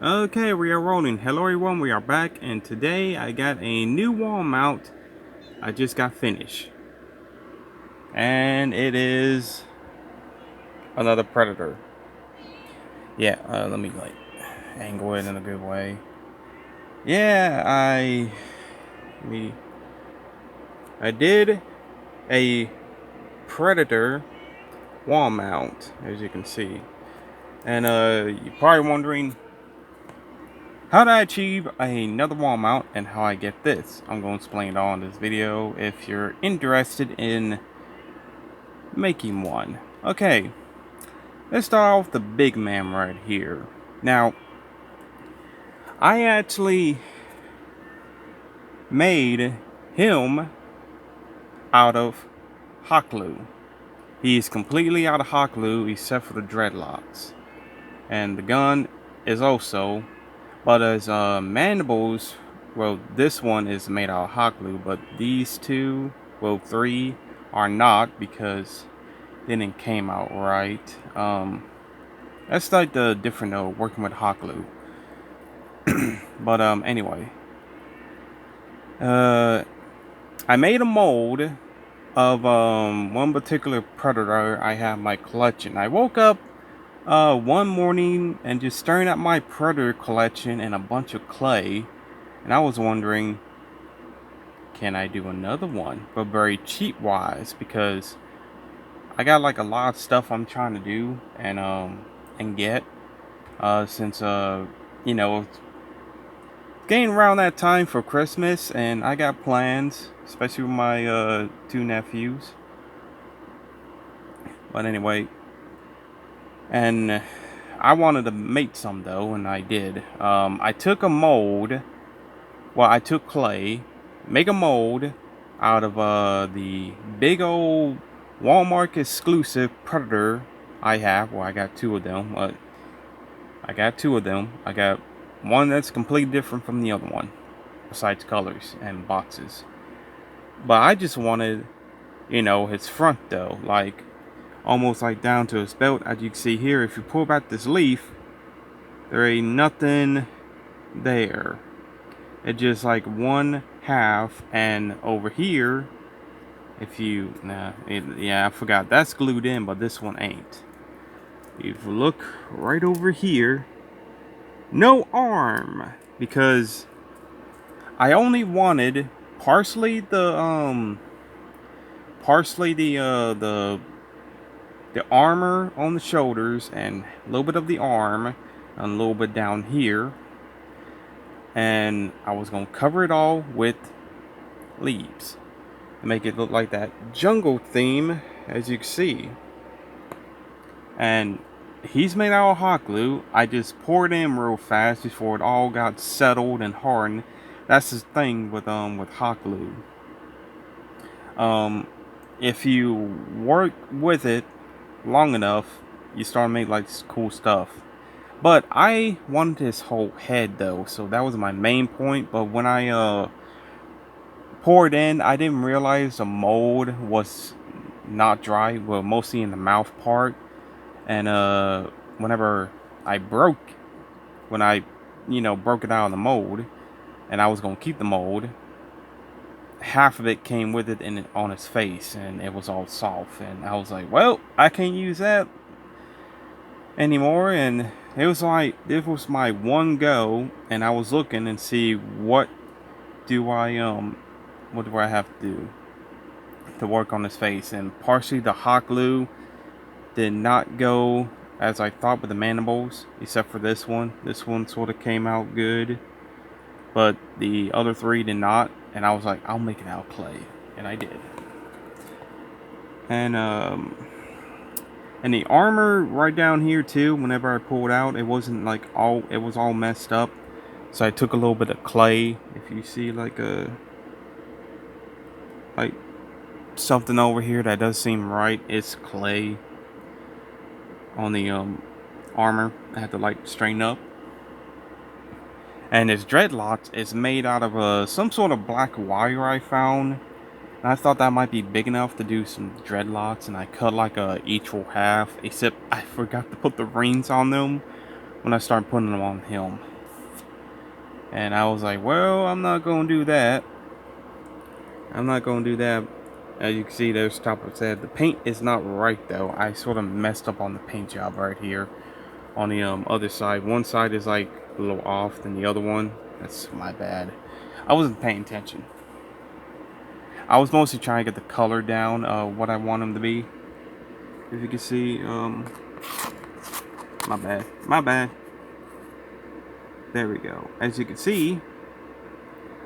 Okay, we are rolling. Hello everyone, we are back, and today I got a new wall mount I just got finished. And it is another Predator. Yeah, let me angle it in a good way. Yeah, I did a Predator wall mount, as you can see. And you're probably wondering how do I achieve another wall mount and how I get this. I'm going to explain it all in this video if you're interested in making one. Okay, let's start off with the big man right here. Now, I actually made him out of hot glue. He's completely out of hot glue except for the dreadlocks. And the gun is also, but as mandibles, well, this one is made out of hot glue, but these two, well, three are not because they didn't came out right. That's like the different though, working with hot glue. But anyway, I made a mold of one particular predator I have in my collection. I woke up one morning and just staring at my predator collection and a bunch of clay, and I was wondering, can I do another one, but very cheap wise, because I got like a lot of stuff I'm trying to do and get since you know, getting around that time for Christmas, and I got plans, especially with my two nephews. But anyway, and I wanted to make some though, and I did. I took a mold. Well, I took clay, make a mold out of the big old Walmart exclusive Predator I have. Well, I got two of them. I got two of them. I got one that's completely different from the other one, besides colors and boxes. But I just wanted, his front though, like almost like down to his belt. As you can see here, if you pull back this leaf, there ain't nothing there. It's just like one half, and over here, if you, yeah, I forgot, that's glued in, but this one ain't. If you look right over here, no arm, because I only wanted partially the the armor on the shoulders and a little bit of the arm and a little bit down here, and I was gonna cover it all with leaves to make it look like that jungle theme, as you can see. And he's made out of hot glue. I just poured in real fast before it all got settled and hardened. That's the thing with hot glue. If you work with it long enough, you start to make like this cool stuff. But I wanted his whole head though, so that was my main point. But when I poured in, I didn't realize the mold was not dry, well, mostly in the mouth part. And whenever I broke, when I broke it out of the mold, and I was gonna keep the mold, half of it came with it and on his face, and it was all soft, and I was like, well, I can't use that anymore. And it was like, this was my one go, and I was looking and see what do I have to do to work on his face. And partially the hot glue did not go as I thought with the mandibles, except for this one. This one sort of came out good, but the other three did not. And I was like, I'll make it out of clay, and I did. And the armor right down here too, whenever I pulled out, it wasn't like it was all messed up. So I took a little bit of clay. If you see like something over here that does seem right, it's clay on the armor. I had to like straighten up. And his dreadlocks is made out of some sort of black wire I found. And I thought that might be big enough to do some dreadlocks, and I cut like a equal half, except I forgot to put the rings on them when I started putting them on him. And I was like, well, I'm not gonna do that. I'm not gonna do that. As you can see, there's top of said the paint is not right though. I sort of messed up on the paint job right here on the other side. One side is like a little off than the other one. That's my bad. I wasn't paying attention. I was mostly trying to get the color down, what I want them to be. If you can see, my bad, my bad. There we go. As you can see,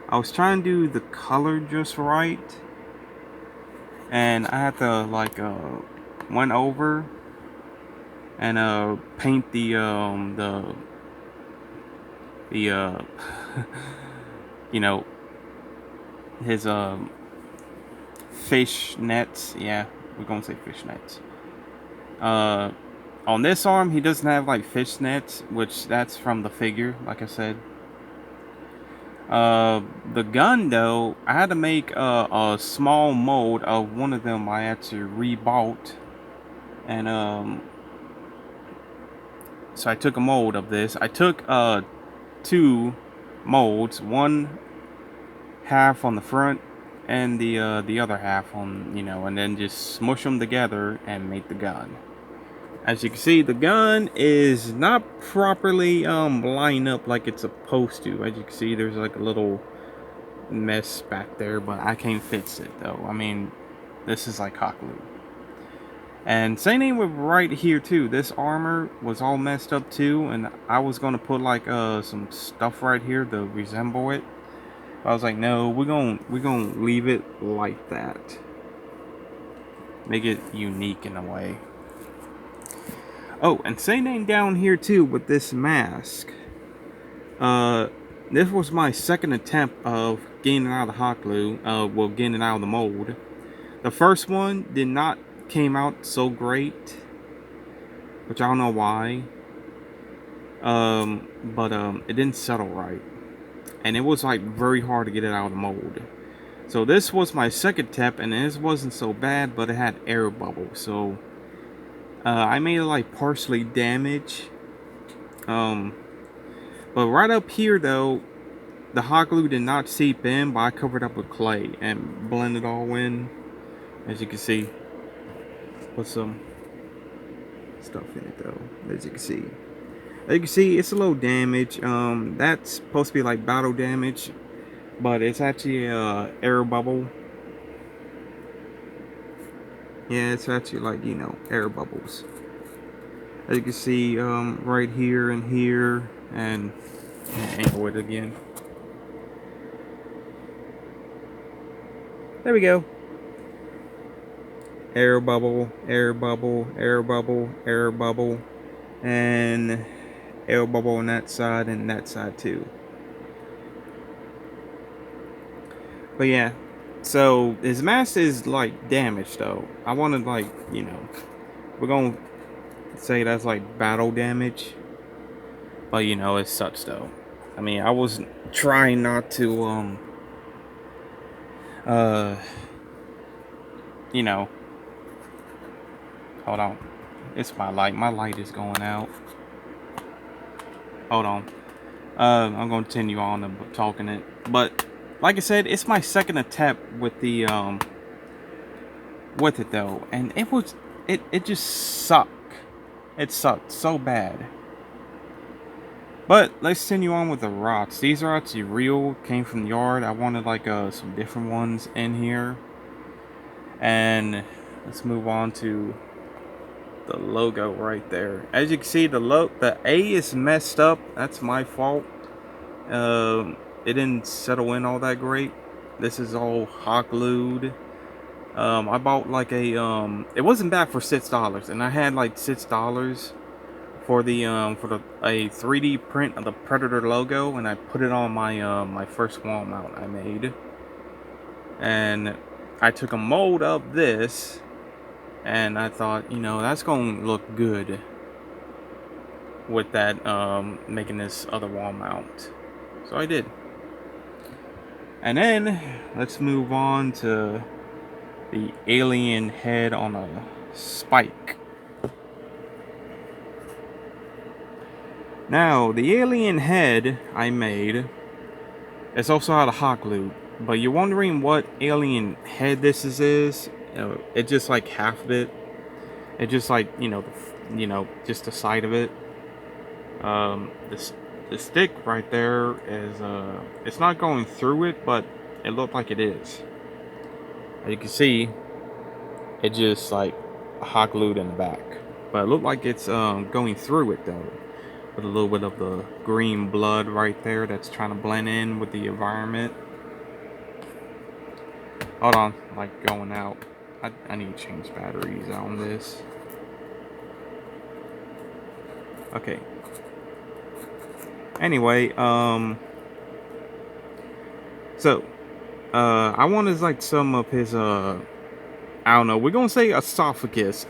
I was trying to do the color just right, and I had to like went over and paint the you know, his fish nets. Yeah, we're gonna say fish nets. On this arm, he doesn't have like fish nets, which that's from the figure, like I said. The gun though, I had to make a small mold of one of them. I had to rebought, and so I took a mold of this. I took two molds, one half on the front and the other half on, and then just smush them together and make the gun. As you can see, the gun is not properly lined up like it's supposed to. As you can see, there's like a little mess back there, but I can't fix it though. I mean, this is like hot glue. And same thing with right here too. This armor was all messed up too, and I was gonna put like some stuff right here to resemble it. But I was like, no, we're gonna leave it like that. Make it unique in a way. Oh, and same thing down here too with this mask. This was my second attempt of getting it out of the hot glue. Well, getting it out of the mold. The first one did not came out so great, which I don't know why. But it didn't settle right, and it was like very hard to get it out of the mold. So this was my second attempt, and this wasn't so bad, but it had air bubbles. So I made it like partially damaged. But right up here though, the hot glue did not seep in, but I covered up with clay and blended all in. As you can see, put some stuff in it though. As you can see, it's a little damage. That's supposed to be like battle damage, but it's actually air bubble. Yeah, it's actually like, air bubbles. As you can see, right here and here, and angle it again. There we go. Air bubble, air bubble, air bubble, air bubble, and air bubble on that side and that side too. But yeah, so his mask is like damaged though. I wanted like, we're gonna say that's like battle damage, but it sucks though. I mean, I was trying not to hold on, it's my light is going out. Hold on. I'm gonna continue on talking it, but like I said, it's my second attempt with the with it though, and it just sucked. It sucked so bad. But let's continue on with the rods. These are actually real, came from the yard. I wanted like some different ones in here. And let's move on to the logo right there. As you can see, the A is messed up. That's my fault. It didn't settle in all that great. This is all hot glued. I bought like a it wasn't bad for $6, and I had like $6 for the a 3D print of the Predator logo, and I put it on my my first wall mount I made. And I took a mold of this, and I thought, that's gonna look good with that, making this other wall mount. So I did. And then let's move on to the alien head on a spike. Now, the alien head I made It's also out of hot glue. But you're wondering what alien head this is? It's just like half of it. It's just like just the side of it. The stick right there is it's not going through it, but it looked like it is. As you can see, it just like hot glued in the back, but it looked like it's going through it though, with a little bit of the green blood right there that's trying to blend in with the environment. Hold on, like going out. I need to change batteries on this. Okay. Anyway, so I wanted like some of his I don't know, we're gonna say esophagus,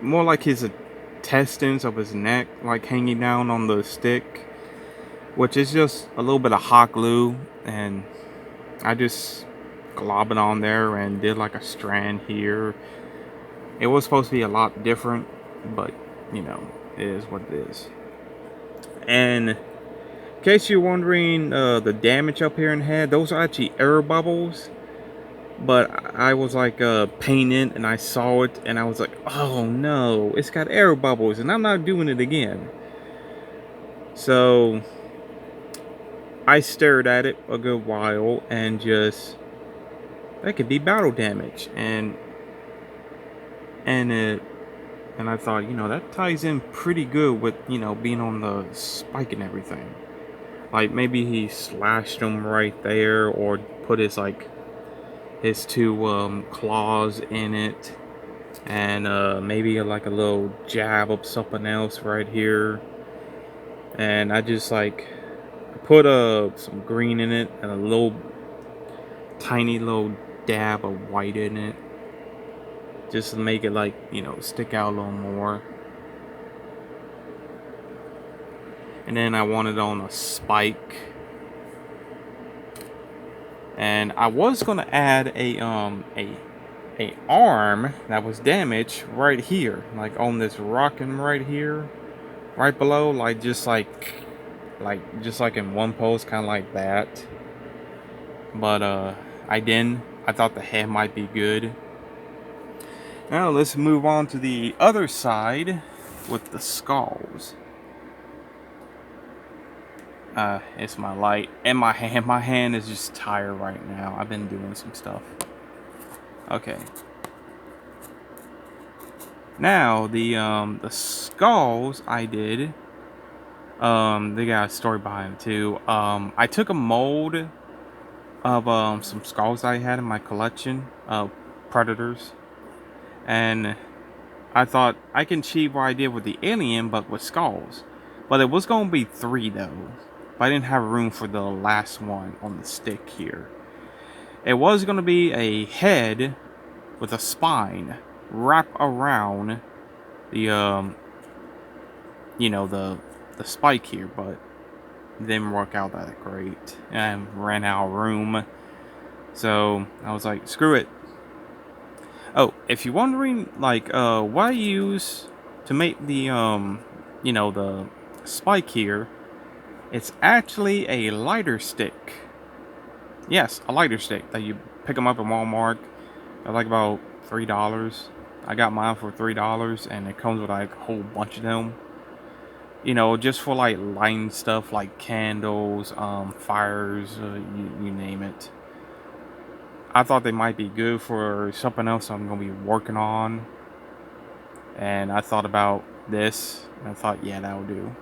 more like his intestines of his neck, like hanging down on the stick, which is just a little bit of hot glue, and I just glob it on there and did like a strand here. It was supposed to be a lot different, but it is what it is. And in case you're wondering, the damage up here in the head, those are actually air bubbles. But I was like painting and I saw it and I was like, oh no, it's got air bubbles and I'm not doing it again. So I stared at it a good while and just, that could be battle damage. And I thought, that ties in pretty good with, being on the spike and everything. Like maybe he slashed them right there or put his his two claws in it, and maybe like a little jab of something else right here, and I just like put some green in it and a little tiny little dab of white in it, just to make it like stick out a little more. And then I wanted on a spike, and I was gonna add a arm that was damaged right here, like on this rocking right here, right below, like just like in one pose, kind of like that. But I didn't. I thought the head might be good. Now let's move on to the other side with the skulls. It's my light and my hand. My hand is just tired right now. I've been doing some stuff. Okay. Now the skulls I did. They got a story behind it too. I took a mold of some skulls I had in my collection of predators, and I thought I can achieve what I did with the alien, but with skulls. But it was gonna be 3 though. But I didn't have room for the last one on the stick here. It was gonna be a head with a spine wrap around the the spike here, but it didn't work out that great and ran out of room. So I was like, screw it. Oh, if you're wondering like what I use to make the the spike here, it's actually a lighter stick. Yes, a lighter stick that you pick them up at Walmart. They're like about $3. I got mine for $3, and it comes with like a whole bunch of them. Just for like lighting stuff like candles, fires, you name it. I thought they might be good for something else I'm gonna be working on, and I thought about this, and I thought, yeah, that'll do.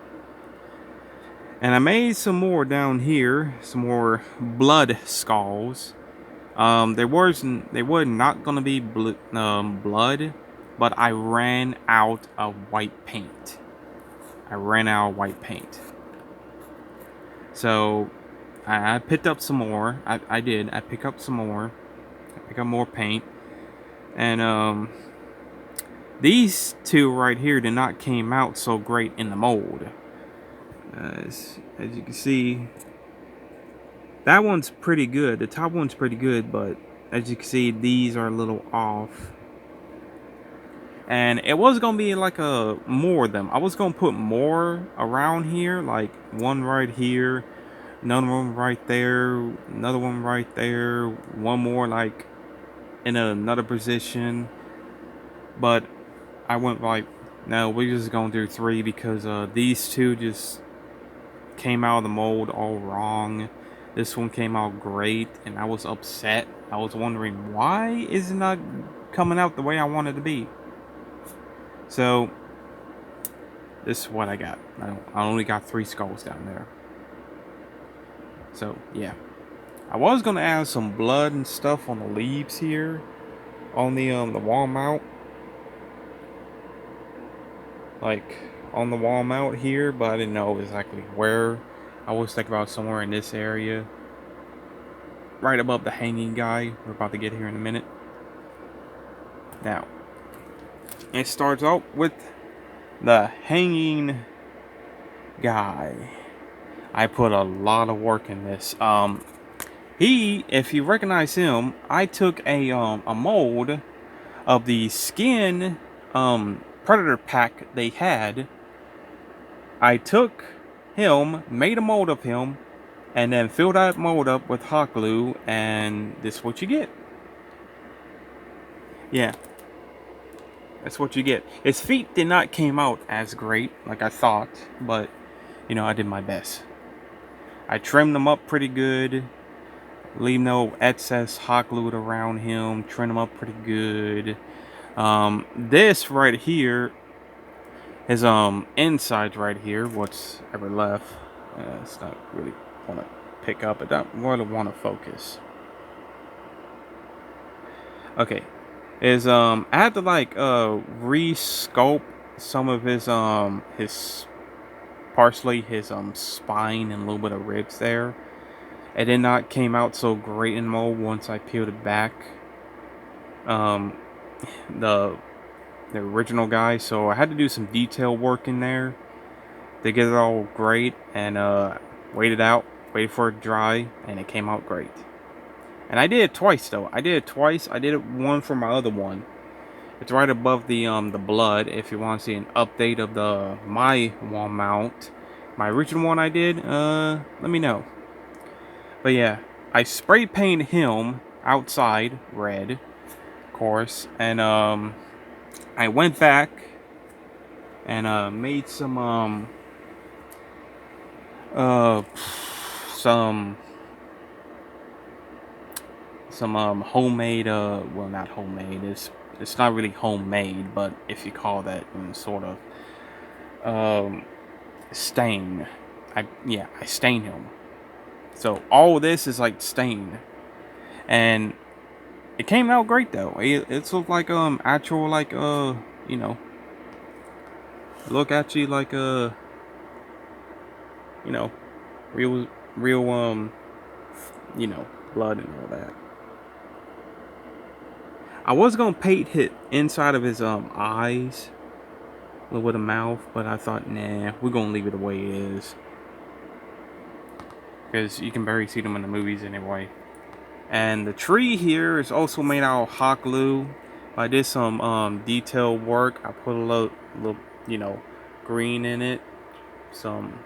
And I made some more down here, some more blood skulls. They were not gonna be blood, but I ran out of white paint. So I picked up some more. I did. I picked up some more. I picked up more paint, and these two right here did not came out so great in the mold. As you can see, that one's pretty good. The top one's pretty good, but as you can see, these are a little off. And it was gonna be like more of them. I was gonna put more around here, like one right here, another one right there, another one right there, one more like in another position. But I went like, no, we're just gonna do three because these two just came out of the mold all wrong. This one came out great, and I was upset. I was wondering why is it not coming out the way I wanted to be. So this is what I got. I only got 3 skulls down there. So yeah, I was gonna add some blood and stuff on the leaves here, on the wall mount, like on the wall mount here, but I didn't know exactly where. I was thinking about somewhere in this area, right above the hanging guy. We're about to get here in a minute. Now, it starts out with the hanging guy. I put a lot of work in this. If you recognize him, I took a mold of the skin predator pack they had. I took him, made a mold of him, and then filled that mold up with hot glue, and this is what you get. Yeah, that's what you get. His feet did not came out as great like I thought, but you know, I did my best. I trimmed them up pretty good, leave no excess hot glue around him, trim them up pretty good. This right here, his insides right here, what's ever left, it's not really want to pick up, but don't really want to focus. Okay, is I had to like re-sculpt some of his partially his spine and a little bit of ribs there. It did not came out so great in mold once I peeled it back. Um, the original guy, so I had to do some detail work in there to get it all great, and wait it out, wait for it to dry, and it came out great. And I did it twice though. I did it twice. I did it one for my other one. It's right above the blood. If you want to see an update of my wall mount, my original one I did, let me know. But yeah, I spray painted him outside red, of course, and I went back and made uh some homemade well, not homemade, it's not really homemade, but if you call that sort of stain. I stain him. So all of this is like stain, and it came out great though. It's looked like actual like you know, look actually like you know, real you know, blood and all that. I was gonna paint hit inside of his eyes, a little bit of mouth, but I thought, nah, we're gonna leave it the way it is, because you can barely see them in the movies anyway. And the tree here is also made out of hot glue. I did some detail work. I put a little you know, green in it. Some,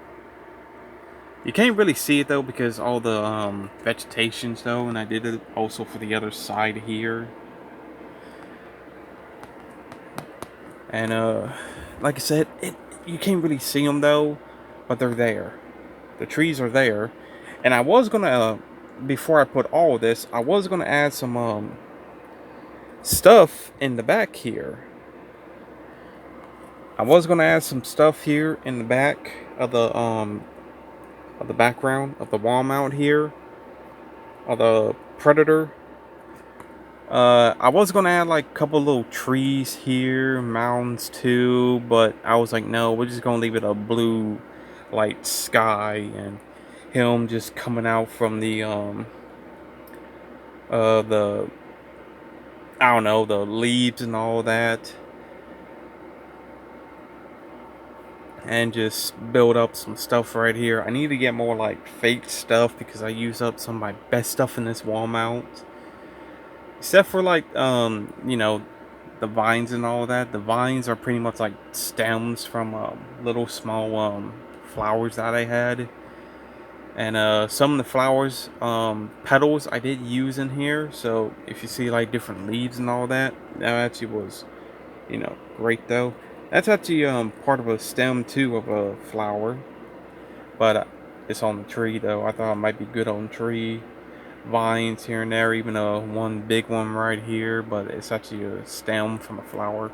you can't really see it though because all the vegetations though, and I did it also for the other side here. And like I said, you can't really see them though, but they're there. The trees are there, and I was gonna before I put all of this, I was gonna add some stuff in the back here. I was gonna add some stuff here in the back of the background of the wall mount here of the Predator. I was gonna add like a couple little trees here, mountains too, but I was like, no, we're just gonna leave it a blue light sky and him just coming out from the I don't know, the leaves and all that, and just build up some stuff right here. I need to get more like fake stuff because I use up some of my best stuff in this wall mount. Except for like you know, the vines and all that. The vines are pretty much like stems from little small flowers that I had. And some of the flowers petals I did use in here, so if you see like different leaves and all that, that actually was, you know, great though. That's actually part of a stem too of a flower, but it's on the tree though. I thought it might be good on tree vines here and there, even one big one right here, but it's actually a stem from a flower.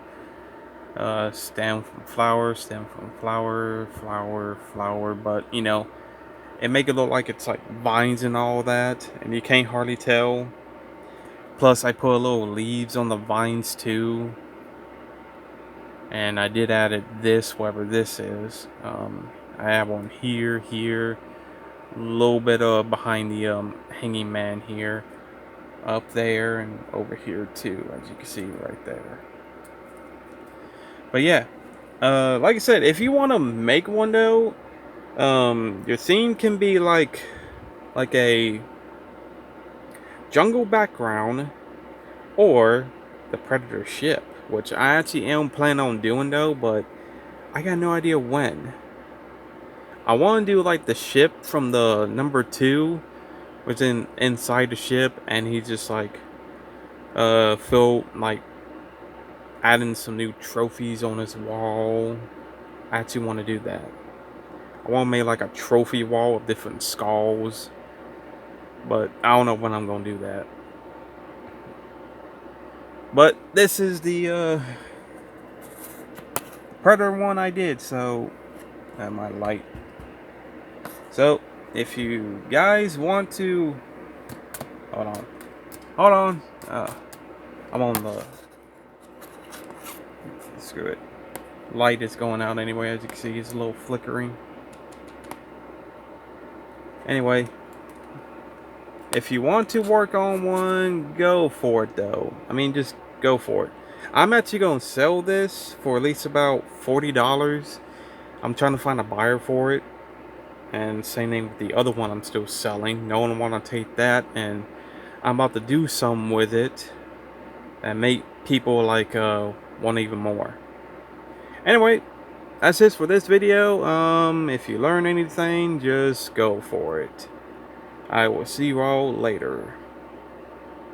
Stem from flower, stem from flower, flower, flower, but you know, it make it look like it's like vines and all that, and you can't hardly tell. Plus, I put little leaves on the vines too, and I did added this, whatever this is. I have one here, here, a little bit behind the hanging man here, up there, and over here too, as you can see right there. But yeah, like I said, if you want to make one though, your theme can be like a jungle background or the Predator ship, which I actually am planning on doing though, but I got no idea when. I want to do like the ship from the number 2, which inside the ship, and he's just like Phil like adding some new trophies on his wall. I actually want to do that. I want to make like a trophy wall of different skulls, but I don't know when I'm gonna do that. But this is the Predator one I did, so my light. So if you guys want to, hold on, I'm on the, screw it. Light is going out anyway, as you can see, it's a little flickering. Anyway, if you want to work on one, go for it though. I mean, just go for it. I'm actually going to sell this for at least about $40. I'm trying to find a buyer for it. And same thing with the other one I'm still selling. No one want to take that, and I'm about to do something with it that make people like want even more. Anyway, that's it for this video. If you learn anything, just go for it. I will see you all later.